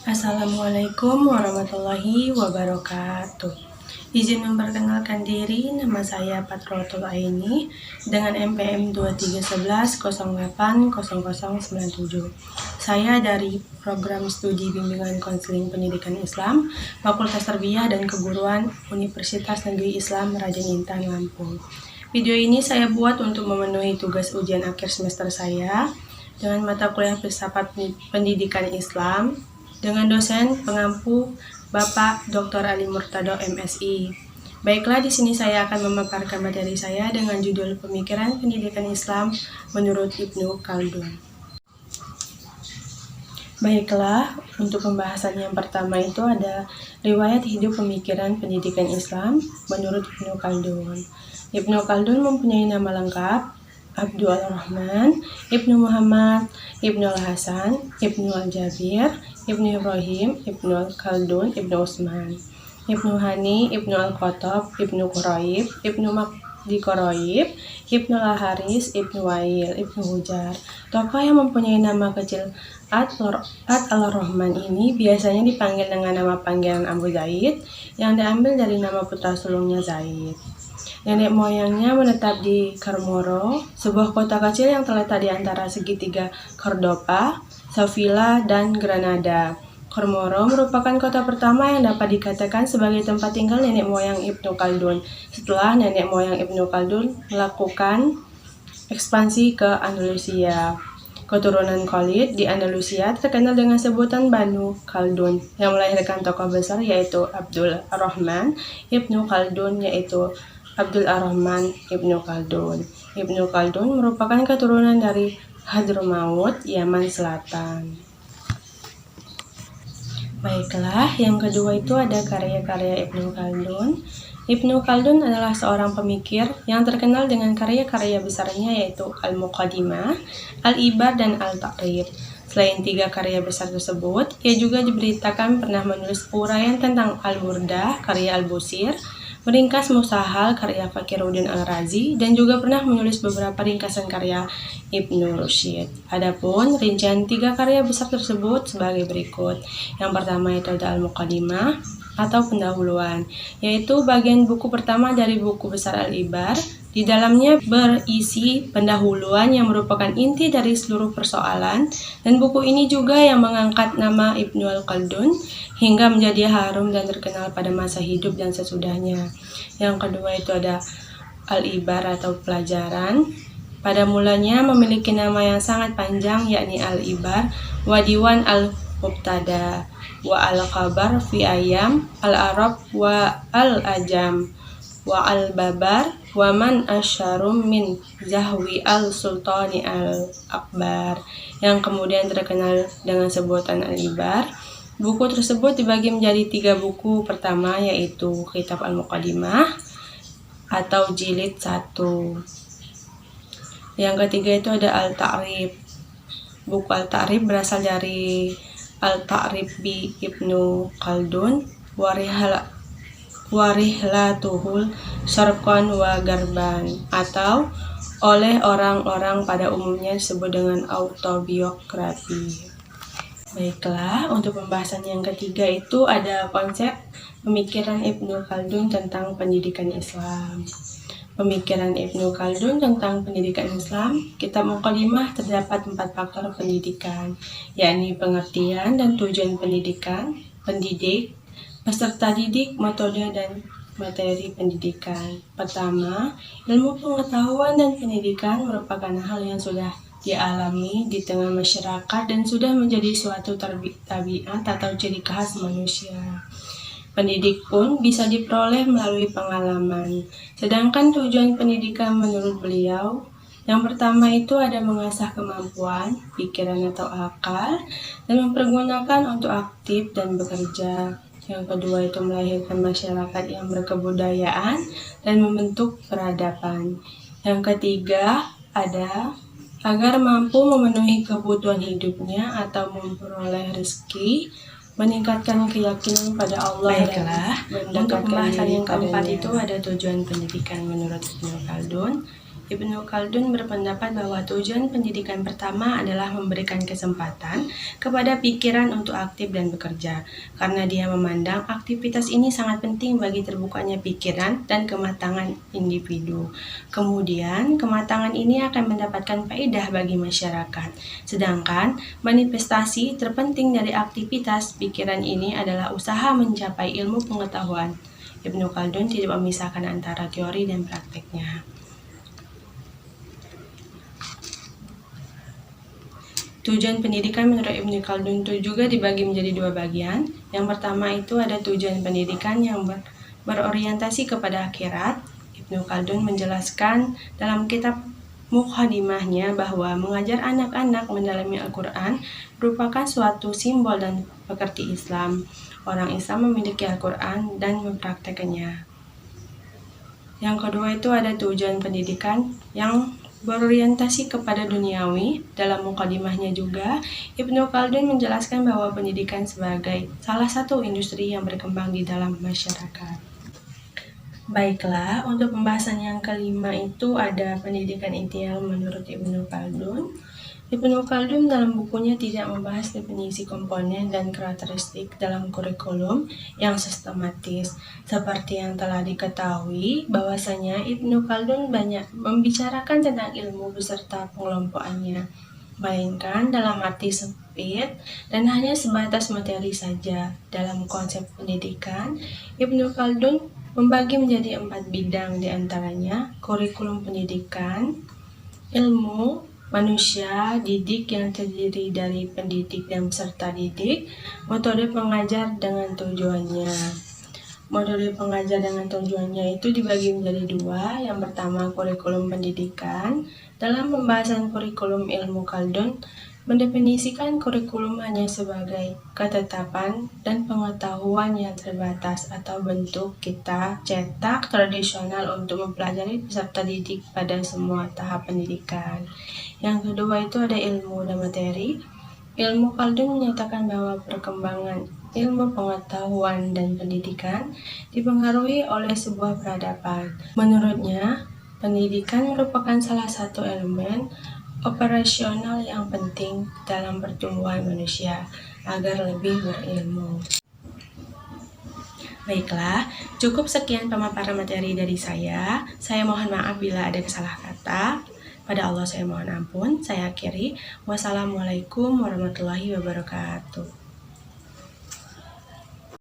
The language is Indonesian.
Assalamualaikum warahmatullahi wabarakatuh. Izin memperkenalkan diri, nama saya Patrotul Aini dengan NPM 2311080097. Saya dari Program Studi Bimbingan Konseling Pendidikan Islam, Fakultas Tarbiyah dan Keguruan Universitas Negeri Islam Raden Intan, Lampung. Video ini saya buat untuk memenuhi tugas ujian akhir semester saya dengan mata kuliah Filsafat Pendidikan Islam dengan dosen pengampu Bapak Dr. Ali Murtado MSI. Baiklah, di sini saya akan memaparkan materi saya dengan judul Pemikiran Pendidikan Islam menurut Ibnu Khaldun. Baiklah, untuk pembahasan yang pertama itu ada riwayat hidup pemikiran pendidikan Islam menurut Ibnu Khaldun. Ibnu Khaldun mempunyai nama lengkap Abdul Rahman, Ibnu Muhammad, Ibnu Al-Hasan, Ibnu Al-Jabir, Ibnu Ibrahim, Ibnu Al-Khaldun, Ibnu Utsman, Ibnu Hani, Ibnu Al-Khattab, Ibnu Quraib, Ibnu Makdi Quraib, Ibnu Al-Haris, Ibnu Wail, Ibnu Hujar. Tokoh yang mempunyai nama kecil Ad al-Rahman ini biasanya dipanggil dengan nama panggilan Abu Zaid yang diambil dari nama putra sulungnya Zaid. Nenek moyangnya menetap di Carmoro, sebuah kota kecil yang terletak di antara segitiga Cordoba, Sevilla, dan Granada. Carmoro merupakan kota pertama yang dapat dikatakan sebagai tempat tinggal nenek moyang Ibnu Khaldun setelah nenek moyang Ibnu Khaldun melakukan ekspansi ke Andalusia. Keturunan Khalid di Andalusia terkenal dengan sebutan Banu Khaldun yang melahirkan tokoh besar yaitu Abdul Rahman Ibnu Khaldun, yaitu Abdul Ar-Rahman Ibnu Khaldun. Ibnu Khaldun merupakan keturunan dari Hadramaut, Yaman Selatan. Baiklah, yang kedua itu ada karya-karya Ibnu Khaldun. Ibnu Khaldun adalah seorang pemikir yang terkenal dengan karya-karya besarnya yaitu Al-Muqaddimah, Al-Ibar, dan Al-Ta'rif. Selain tiga karya besar tersebut, ia juga diberitakan pernah menulis uraian tentang Al-Burdah, karya Al-Busir, meringkas Musahal karya Fakhruddin Al-Razi, dan juga pernah menulis beberapa ringkasan karya Ibnu Rusyd. Adapun rincian tiga karya besar tersebut sebagai berikut. Yang pertama itu ada Al-Muqaddimah atau pendahuluan, yaitu bagian buku pertama dari buku besar Al-Ibar. Di dalamnya berisi pendahuluan yang merupakan inti dari seluruh persoalan, dan buku ini juga yang mengangkat nama Ibnu Khaldun hingga menjadi harum dan terkenal pada masa hidup dan sesudahnya. Yang kedua itu ada Al-Ibar atau pelajaran. Pada mulanya memiliki nama yang sangat panjang yakni Al-Ibar wa Diwan Al-Mubtada wa Al-Khabar fi Ayam Al-Arab wa Al-Ajam wa Al-Babar wa man asyarum min Zahwi Al-Sultani Al-Akbar, yang kemudian terkenal dengan sebutan Al-Ibar. Buku tersebut dibagi menjadi tiga buku pertama, yaitu Kitab Al-Muqaddimah atau Jilid 1. Yang ketiga itu ada Al-Ta'rif. Buku Al-Ta'rif berasal dari Al-Ta'rif bi Ibnu Khaldun Warihlatuhul Syarqan wa Garban, atau oleh orang-orang pada umumnya disebut dengan autobiografi. Baiklah, untuk pembahasan yang ketiga itu ada konsep pemikiran Ibnu Khaldun tentang pendidikan Islam. Pemikiran Ibnu Khaldun tentang pendidikan Islam, kitab Muqaddimah terdapat 4 faktor pendidikan, yakni pengertian dan tujuan pendidikan, pendidik, peserta didik, metode dan materi pendidikan. Pertama, ilmu pengetahuan dan pendidikan merupakan hal yang sudah dialami di tengah masyarakat dan sudah menjadi suatu tabiat atau ciri khas manusia. Pendidik pun bisa diperoleh melalui pengalaman. Sedangkan tujuan pendidikan menurut beliau, yang pertama itu ada mengasah kemampuan, pikiran atau akal, dan mempergunakan untuk aktif dan bekerja. Yang kedua itu melahirkan masyarakat yang berkebudayaan dan membentuk peradaban. Yang ketiga ada agar mampu memenuhi kebutuhan hidupnya atau memperoleh rezeki, meningkatkan keyakinan pada Allah. Baiklah, dan untuk pembahasan yang keempat itu ada tujuan pendidikan menurut Ibnu Khaldun, Ibnu Khaldun berpendapat bahwa tujuan pendidikan pertama adalah memberikan kesempatan kepada pikiran untuk aktif dan bekerja, karena dia memandang aktivitas ini sangat penting bagi terbukanya pikiran dan kematangan individu. Kemudian, kematangan ini akan mendapatkan faedah bagi masyarakat. Sedangkan, manifestasi terpenting dari aktivitas pikiran ini adalah usaha mencapai ilmu pengetahuan. Ibnu Khaldun tidak memisahkan antara teori dan prakteknya. Tujuan pendidikan menurut Ibnu Khaldun itu juga dibagi menjadi dua bagian. Yang pertama itu ada tujuan pendidikan yang berorientasi kepada akhirat. Ibnu Khaldun menjelaskan dalam kitab Muqaddimahnya bahwa mengajar anak-anak mendalami Al-Quran merupakan suatu simbol dan pekerti Islam. Orang Islam memiliki Al-Quran dan mempraktekannya. Yang kedua itu ada tujuan pendidikan yang berorientasi kepada duniawi. Dalam muqaddimahnya juga, Ibnu Khaldun menjelaskan bahwa pendidikan sebagai salah satu industri yang berkembang di dalam masyarakat. Baiklah, untuk pembahasan yang kelima itu ada pendidikan ideal menurut Ibnu Khaldun. Ibnu Khaldun dalam bukunya tidak membahas definisi komponen dan karakteristik dalam kurikulum yang sistematis. Seperti yang telah diketahui, bahwasanya Ibnu Khaldun banyak membicarakan tentang ilmu beserta pengelompokannya, melainkan dalam arti sempit dan hanya sebatas materi saja. Dalam konsep pendidikan, Ibnu Khaldun membagi menjadi 4 bidang, diantaranya kurikulum pendidikan, ilmu, manusia, didik yang terdiri dari pendidik dan peserta didik, metode pengajar dengan tujuannya. Metode pengajar dengan tujuannya itu dibagi menjadi dua. Yang pertama, kurikulum pendidikan. Dalam pembahasan kurikulum, Ilmu Khaldun mendefinisikan kurikulum hanya sebagai ketetapan dan pengetahuan yang terbatas atau bentuk kita cetak tradisional untuk mempelajari peserta didik pada semua tahap pendidikan. Yang kedua itu ada ilmu dan materi. Ilmu Khaldun menyatakan bahwa perkembangan ilmu pengetahuan dan pendidikan dipengaruhi oleh sebuah peradaban. Menurutnya, pendidikan merupakan salah satu elemen operasional yang penting dalam pertumbuhan manusia agar lebih berilmu. Baiklah, cukup sekian pemaparan materi dari saya. Saya mohon maaf bila ada salah kata. Pada Allah saya mohon ampun. Saya akhiri. Wassalamualaikum warahmatullahi wabarakatuh.